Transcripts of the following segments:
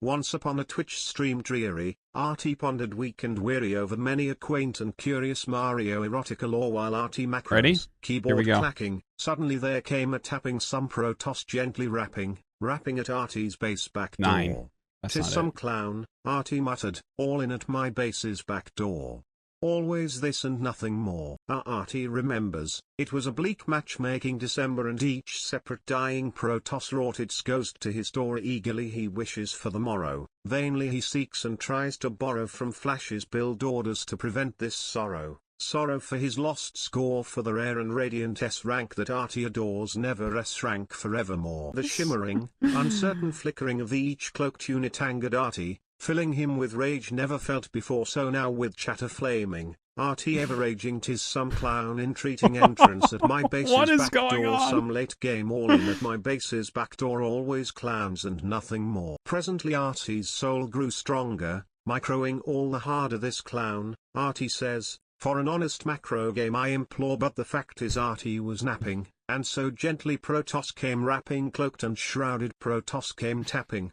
Once upon a Twitch stream dreary, Artie pondered weak and weary over many a quaint and curious Mario erotica lore while Artie macros, Ready? keyboard clacking, suddenly there came a tapping, some Protoss gently rapping at Artie's base back door. 9. That's 'Tis not some it. clown, Artie muttered, all in at my base's back door. Always this and nothing more. Artie remembers, it was a bleak matchmaking December and each separate dying Protoss wrought its ghost to his door. Eagerly he wishes for the morrow, vainly he seeks and tries to borrow from Flash's build orders to prevent this sorrow. Sorrow for his lost score, for the rare and radiant S-rank that Artie adores, never S-rank forevermore. The shimmering, uncertain flickering of each cloaked unit angered Artie, filling him with rage never felt before, so now with chatter flaming, Artie ever raging. 'Tis some clown entreating entrance at my base's back door, some late game all in at my base's back door, always clowns and nothing more. Presently Artie's soul grew stronger, microing all the harder this clown. Artie says, for an honest macro game I implore, but the fact is Artie was napping, and so gently Protoss came rapping, cloaked and shrouded Protoss came tapping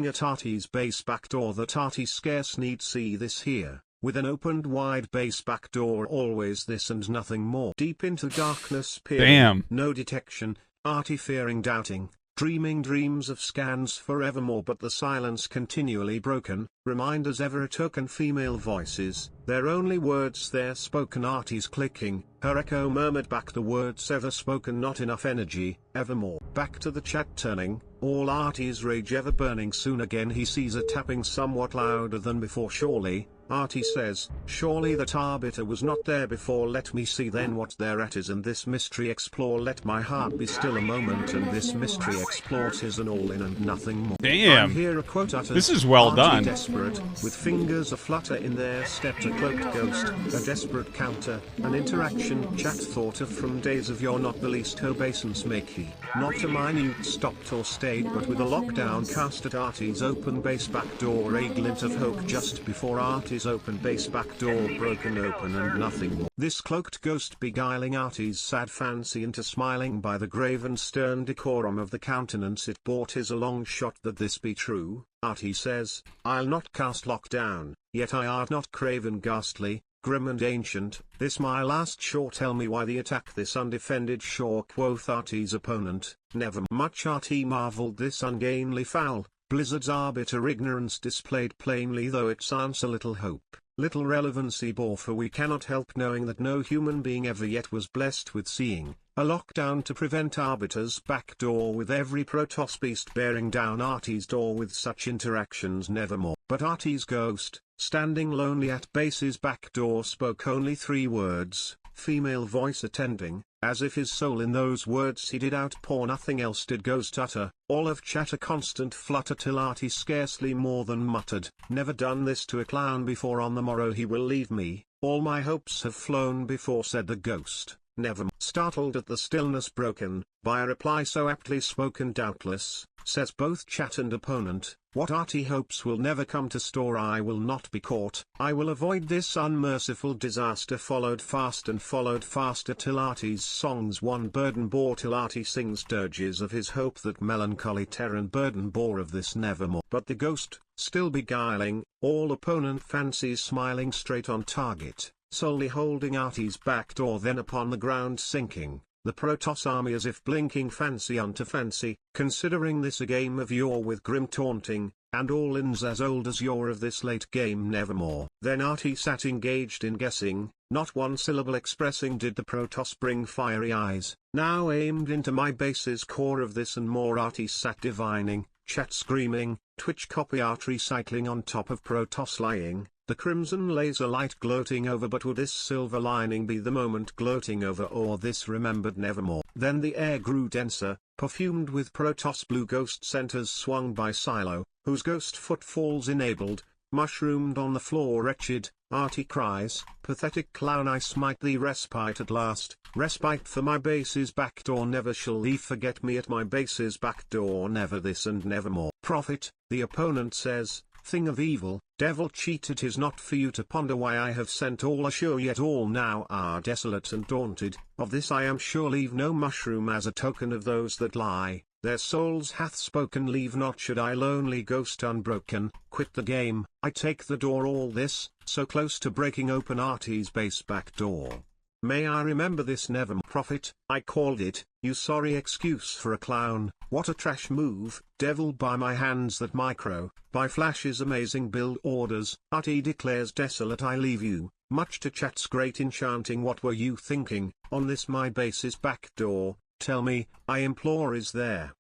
at Artie's base back door, that Artie scarce need see this here. With an opened wide base back door, always this and nothing more. Deep into darkness peering, no detection, Artie fearing, doubting, dreaming dreams of scans forevermore, but the silence continually broken, reminders ever a token, female voices, their only words there spoken. Artie's clicking, her echo murmured back the words ever spoken, not enough energy, evermore. Back to the chat turning, all Artie's rage ever burning. Soon again he sees a tapping somewhat louder than before. Surely, Artie says, surely that arbiter was not there before. Let me see then what thereat is and this mystery explore. Let my heart be still a moment and this mystery explore. 'Tis an all in and nothing more. Damn. Hear a quote uttered, this is well Artie done. Desperate, with fingers aflutter in there stepped a cloaked ghost, a desperate counter, an interaction chat thought of from days of yore. Not the least obeisance make he, not a minute stopped or stayed, but with a lockdown cast at Artie's open base back door. A glint of hope just before Artie's open base back door broken open and nothing more. This cloaked ghost beguiling Artie's sad fancy into smiling by the grave and stern decorum of the countenance it bore. 'Tis a long shot that this be true, Artie says, I'll not cast lockdown, yet I art not craven ghastly, grim and ancient. This my last shore, tell me why the attack this undefended shore. Quoth Artie's opponent, never much. Artie marveled this ungainly foul, Blizzard's arbiter ignorance displayed plainly, though its answer little hope, little relevancy bore, for we cannot help knowing that no human being ever yet was blessed with seeing a lockdown to prevent arbiter's back door, with every Protoss beast bearing down Artie's door with such interactions nevermore. But Artie's ghost, standing lonely at base's back door, spoke only 3 words, female voice attending, as if his soul in those words he did outpour. Nothing else did ghost utter, all of chatter constant flutter, till Artie scarcely more than muttered, never done this to a clown before. On the morrow he will leave me, all my hopes have flown before. Said the ghost, never. Startled at the stillness broken, by a reply so aptly spoken, doubtless, says both chat and opponent, what Artie hopes will never come to store. I will not be caught, I will avoid this unmerciful disaster. Followed fast and followed faster, till Artie's songs one burden bore, till Artie sings dirges of his hope that melancholy terror and burden bore of this nevermore. But the ghost, still beguiling, all opponent fancies, smiling straight on target, solely holding Artie's back door, then upon the ground sinking, the Protoss army as if blinking fancy unto fancy, considering this a game of yore with grim taunting, and all ins as old as yore of this late game nevermore. Then Artie sat engaged in guessing, not one syllable expressing did the Protoss bring fiery eyes, now aimed into my base's core of this and more. Artie sat divining, chat screaming, Twitch copy art recycling on top of Protoss lying, the crimson laser light gloating over. But would this silver lining be the moment gloating over, or this remembered nevermore? Then the air grew denser, perfumed with Protoss blue. Ghost centers swung by Silo, whose ghost footfalls enabled, mushroomed on the floor wretched. Artie cries, pathetic clown, I smite thee respite at last, respite for my base's back door. Never shall thee forget me at my base's back door, never this and nevermore. Prophet, the opponent says, thing of evil, devil cheat, it is not for you to ponder why I have sent all ashore, yet all now are desolate and daunted. Of this I am sure, leave no mushroom as a token of those that lie, Their souls hath spoken, leave not should I lonely ghost unbroken, quit the game, I take the door. All this, so close to breaking open Artie's base back door. May I remember this never prophet, I called it, you sorry excuse for a clown, what a trash move, devil by my hands that micro, by Flash's amazing build orders, Artie declares desolate I leave you, much to chat's great enchanting what were you thinking, on this my base's back door, tell me, I implore is there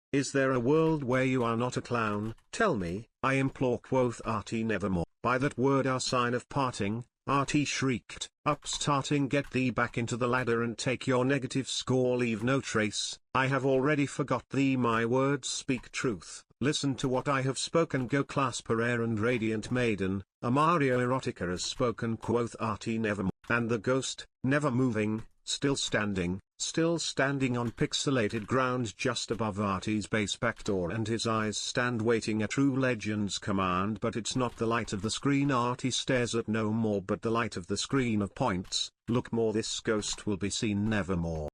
a world where you are not a clown, tell me, I implore quoth Artie nevermore, by that word our sign of parting, Artie shrieked, upstarting get thee back into the ladder and take your negative score leave no trace, I have already forgot thee my words speak truth, listen to what I have spoken go clasp her air and radiant maiden, a Mario erotica has spoken quoth Artie nevermore, and the ghost, never moving, still standing on pixelated ground just above Artie's base back door and his eyes stand waiting a true legend's command but it's not the light of the screen Artie stares at no more but the light of the screen of points, look more this ghost will be seen nevermore.